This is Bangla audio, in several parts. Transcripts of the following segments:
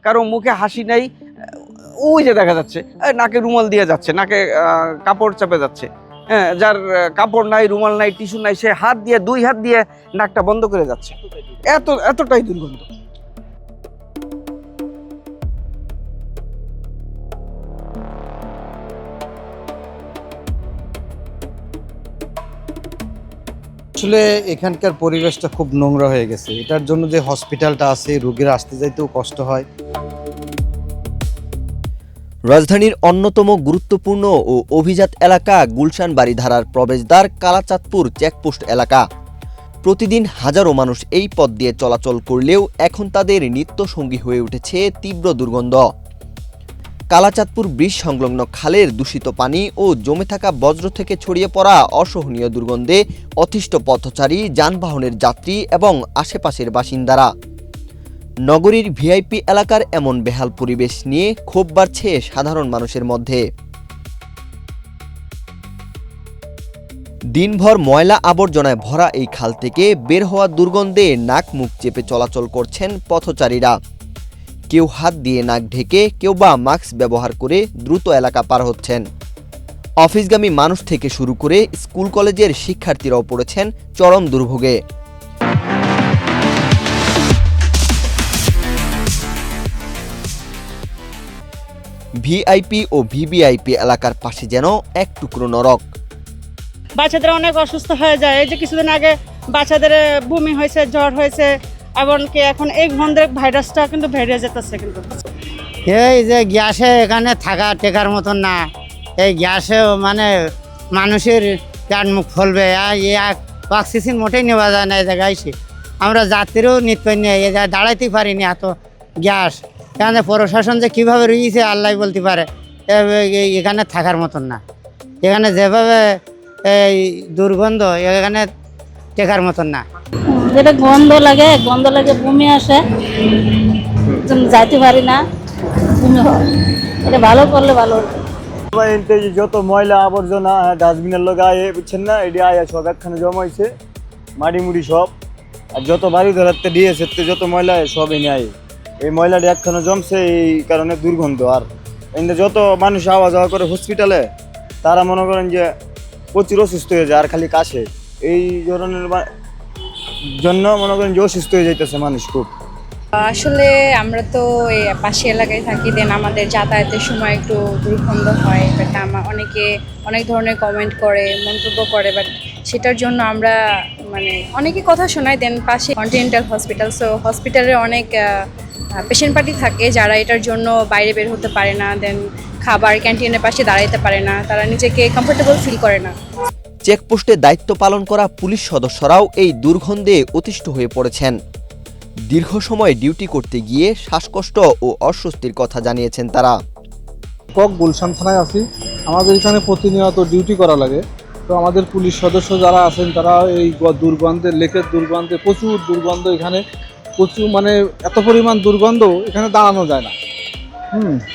কারো মুখে হাসি নাই, ওই যে দেখা যাচ্ছে নাকে রুমাল দিয়ে যাচ্ছে, নাকে কাপড় চাপে যাচ্ছে। হ্যাঁ, যার কাপড় নাই, রুমাল নাই, টিস্যু নাই, সে হাত দিয়ে 2 হাত দিয়ে নাকটা বন্ধ করে যাচ্ছে। এতটাই দুর্গন্ধ। আসলে এখানকার পরিবেশটা খুব নোংরা হয়ে গেছে। এটার জন্য যে হসপিটালটা আছে, রোগীরা আসতে যাইতেও কষ্ট হয়। রাজধানীর অন্যতম গুরুত্বপূর্ণ ও অভিজাত এলাকা গুলশান বাড়িধারার প্রবেশদ্বার কালাচাঁদপুর চেকপোস্ট এলাকা। প্রতিদিন হাজারো মানুষ এই পথ দিয়ে চলাচল করলেও এখন তাদের নিত্যসঙ্গী হয়ে উঠেছে তীব্র দুর্গন্ধ। কালাচাঁদপুর ব্রিজ সংলগ্ন খালের দূষিত পানি ও জমে থাকা বজ্র থেকে ছড়িয়ে পড়া অসহনীয় দুর্গন্ধে অতিষ্ঠ পথচারী, যানবাহনের যাত্রী এবং আশেপাশের বাসিন্দারা। নগরীর ভিআইপি এলাকার এমন বেহাল পরিবেশ নিয়ে ক্ষোভ বাড়ছে সাধারণ মানুষের মধ্যে। দিনভর ময়লা আবর্জনায় ভরা এই খাল থেকে বের হওয়া দুর্গন্ধে নাক মুখ চেপে চলাচল করছেন পথচারীরা। কেউ হাত দিয়ে নাক ঢেকে, কেউ বা মাস্ক ব্যবহার করে দ্রুত এলাকা পার হচ্ছেন। অফিসগামী মানুষ থেকে শুরু করে স্কুল কলেজের শিক্ষার্থীরাও পড়েছেন চরম দুর্ভোগে। ভিআইপি ও ভিভিআইপি এলাকার পাশে যেন এক টুকরো নরক। বাচ্চাদের অনেক অসুস্থ হয়ে যায়। এই যে কিছুদিন আগে বাচ্চাদের বমি হয়েছে, জ্বর হয়েছে, এমনকি এখন এই গন্ধের ভাইরাসটা কিন্তু বেড়ে যেতেছে। কিন্তু এই যে গ্যাসে এখানে থাকা টেকার মতন না, এই গ্যাসে মানে মানুষের পেট মুখ ফলবে। অক্সিজেন মোটেই নেওয়া যায় না এই জায়গায় এসে। আমরা যাত্রীও নিতে নিয়ে এই জায়গায় দাঁড়াইতেই পারিনি, এত গ্যাস। এখানে প্রশাসন যে কীভাবে রয়েছে আল্লাহ বলতে পারে। এখানে থাকার মতন না, এখানে যেভাবে এই দুর্গন্ধ, এখানে টেকার মতন না। যেটা গন্ধ লাগে বমি আসে, যাইতে পারি না, বমি হয়। এটা ভালো করলে ভালো হতো। যত ময়লা আবর্জনা ডাস্টবিনের লোক আয় বুঝছেন না, এটি আয় সব একখানে জমা হয়েছে, মাটি মুড়ি সব। আর যত বাড়ি ধরাতে দিয়েছে যত ময়লা সব এনে আয়, এই ময়লাটি একখানে জমছে, এই কারণে দুর্গন্ধ। আর এখানে যত মানুষ আওয়া যাওয়া করে হসপিটালে, তারা মনে করেন যে প্রচুর অসুস্থ হয়ে যায়। আর খালি কাশে, এই ধরনের জন্য মনে করেন যে অসুস্থ হয়ে যাইতেছে মানুষ খুব। আসলে আমরা তো এই পাশে এলাকায় থাকি, দেন আমাদের যাতায়াতের সময় একটু দুর্গন্ধ হয়। বাট অনেকে অনেক ধরনের কমেন্ট করে, মন্তব্য করে, বাট সেটার জন্য আমরা অনেকে কথা শোনায়। দেন পাশে কন্টিনেন্টাল হসপিটাল, সো হসপিটালে অনেক পেশেন্ট পার্টি থাকে যারা এটার জন্য বাইরে বের হতে পারে না, দেন খাবার ক্যান্টিনের পাশে দাঁড়াইতে পারে না, তারা নিজেকে কমফোর্টেবল ফিল করে না। চেকপোস্টে দায়িত্ব পালন করা পুলিশ সদস্যরাও এই দুর্গন্ধে অতিষ্ঠ হয়ে পড়েছেন। দীর্ঘ সময় ডিউটি করতে গিয়ে শ্বাসকষ্ট ও অস্বস্তির কথা জানিয়েছেন তারা। গুলশান থানায় আছি, আমাদের এখানে প্রতিনিয়ত ডিউটি করা লাগে। তো আমাদের পুলিশ সদস্য যারা আছেন তারা এই দুর্গন্ধে, লেকের দুর্গন্ধে, প্রচুর দুর্গন্ধ এখানে, প্রচুর এত পরিমাণ দুর্গন্ধ এখানে দাঁড়ানো যায় না।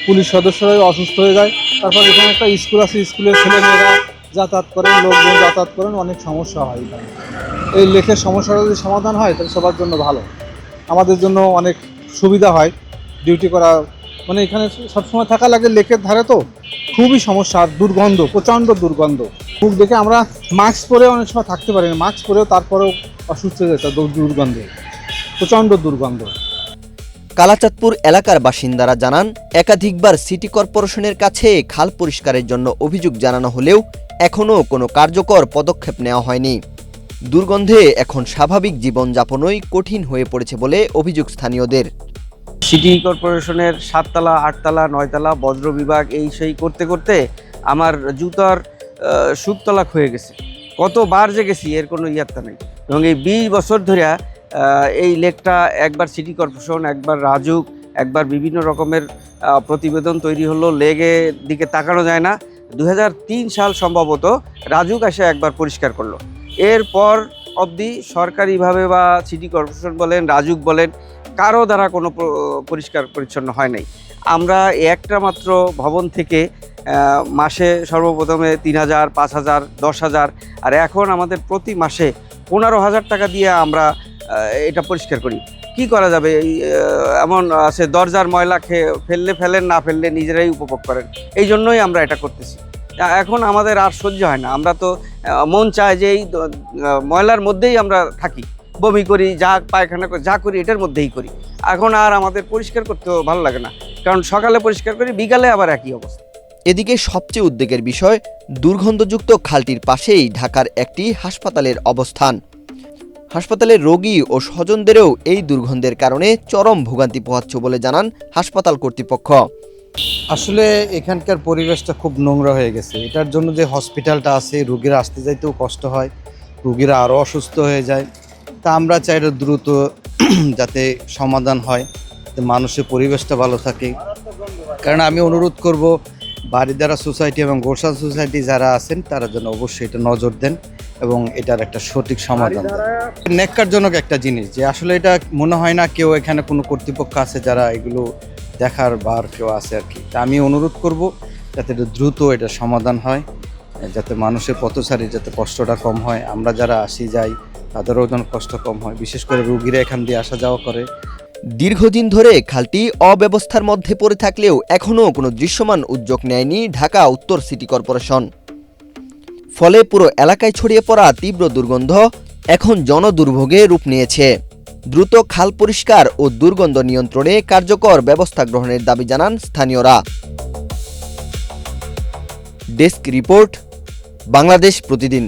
পুলিশ সদস্যরাই অসুস্থ হয়ে যায়। তারপর এখানে একটা স্কুল আছে, স্কুলের ছেলেমেয়েরা যাতায়াত করেন, লোকজন যাতায়াত করেন, অনেক সমস্যা হয় এখানে। এই লেকের সমস্যাটা যদি সমাধান হয় তাহলে সবার জন্য ভালো, আমাদের জন্য অনেক সুবিধা হয় ডিউটি করা। এখানে সবসময় থাকা লাগে লেকের ধারে, তো খুবই সমস্যা। আর দুর্গন্ধ, প্রচণ্ড দুর্গন্ধ। মুখ দেখে আমরা মাস্ক পরে অনেক সময় থাকতে পারি না, মাস্ক পরেও তারপরেও অসুস্থ হয়ে যেত দুর্গন্ধে, প্রচণ্ড দুর্গন্ধ। কালাচাঁদপুর এলাকার বাসিন্দারা জানান, একাধিকবার সিটি কর্পোরেশনের কাছে খাল পরিষ্কারের জন্য অভিযোগ জানানো হলেও এখনও কোনো কার্যকর পদক্ষেপ নেওয়া হয়নি। দুর্গন্ধে এখন স্বাভাবিক জীবনযাপনই কঠিন হয়ে পড়েছে বলে অভিযোগ স্থানীয়দের। সিটি কর্পোরেশনের 7 তলা, 8 তলা, 9 তলা বজ্র বিভাগ এই সেই করতে করতে আমার জুতার সুপতলাক হয়ে গেছে। কতবার যে গেছি এর কোনো ইয়াত্তা নেই। এবং এই 20 বছর ধরে এই লেকটা একবার সিটি কর্পোরেশন, একবার রাজুক, একবার বিভিন্ন রকমের প্রতিবেদন তৈরি হলো, লেগের দিকে তাকানো যায় না। 2003 সাল সম্ভবত রাজুক এসে একবার পরিষ্কার করলো। এরপর অবধি সরকারিভাবে বা সিটি কর্পোরেশন বলেন, রাজুক বলেন, কারো দ্বারা কোনো পরিষ্কার পরিচ্ছন্ন হয় নাই। আমরা একটা মাত্র ভবন থেকে মাসে সর্বপ্রথমে 3000, 5000, 10,000, আর এখন আমাদের প্রতি মাসে 15,000 টাকা দিয়ে আমরা এটা পরিষ্কার করি। কি করা যাবে? এমন আছে দরজার ময়লা ফেললে ফেলেন, না ফেললে নিজেরাই উপভোগ করেন। এই জন্যই আমরা এটা করতেছি। এখন আমাদের আর সহ্য হয় না, আমরা তো মন চায় যে এই ময়লার মধ্যেই আমরা থাকি, বমি করি, যা পায়খানা করি, যা করি এটার মধ্যেই করি। এখন আর আমাদের পরিষ্কার করতেও ভালো লাগে না, কারণ সকালে পরিষ্কার করি, বিকালে আবার একই অবস্থা। এদিকে সবচেয়ে উদ্বেগের বিষয়, দুর্গন্ধযুক্ত খালটির পাশেই ঢাকার একটি হাসপাতালের অবস্থান। হাসপাতালের রোগী ও স্বজনদেরও এই দুর্গন্ধের কারণে চরম ভোগান্তি পোহাচ্ছে বলে জানান হাসপাতাল কর্তৃপক্ষ। আসলে এখানকার পরিবেশটা খুব নোংরা হয়ে গেছে। এটার জন্য যে হসপিটালটা আছে, রুগীরা আসতে যাইতেও কষ্ট হয়, রুগীরা আরও অসুস্থ হয়ে যায়। তা আমরা চাই এটা দ্রুত যাতে সমাধান হয়, যাতে মানুষের পরিবেশটা ভালো থাকে। কারণ আমি অনুরোধ করব বারিধারা সোসাইটি এবং গোলশান সোসাইটি যারা আছেন তারা যেন অবশ্যই এটা নজর দেন এবং এটার একটা সঠিক সমাধান দেন। ন্যাক্কারজনক একটা জিনিস যে আসলে এটা মনে হয় না কেউ এখানে কোনো কর্তৃপক্ষ আছে যারা এগুলো দেখার বার কেউ আছে আর কি। তা আমি অনুরোধ করব যাতে এটা দ্রুত এটা সমাধান হয়, যাতে মানুষের পথচারী যাতে কষ্টটা কম হয়, আমরা যারা আসি যাই তাদেরও যেন কষ্ট কম হয়, বিশেষ করে রুগীরা এখান দিয়ে আসা যাওয়া করে। দীর্ঘদিন ধরে খালটি অব্যবস্থার মধ্যে পড়ে থাকলেও এখনও কোনো দৃশ্যমান উদ্যোগ নেয়নি ঢাকা উত্তর সিটি কর্পোরেশন। ফলে পুরো এলাকায় ছড়িয়ে পড়া তীব্র দুর্গন্ধ এখন জনদুর্ভোগে রূপ নিয়েছে। দ্রুত খাল পরিষ্কার ও দুর্গন্ধ নিয়ন্ত্রণে কার্যকর ব্যবস্থা গ্রহণের দাবি জানান স্থানীয়রা। ডেস্ক রিপোর্ট, বাংলাদেশ প্রতিদিন।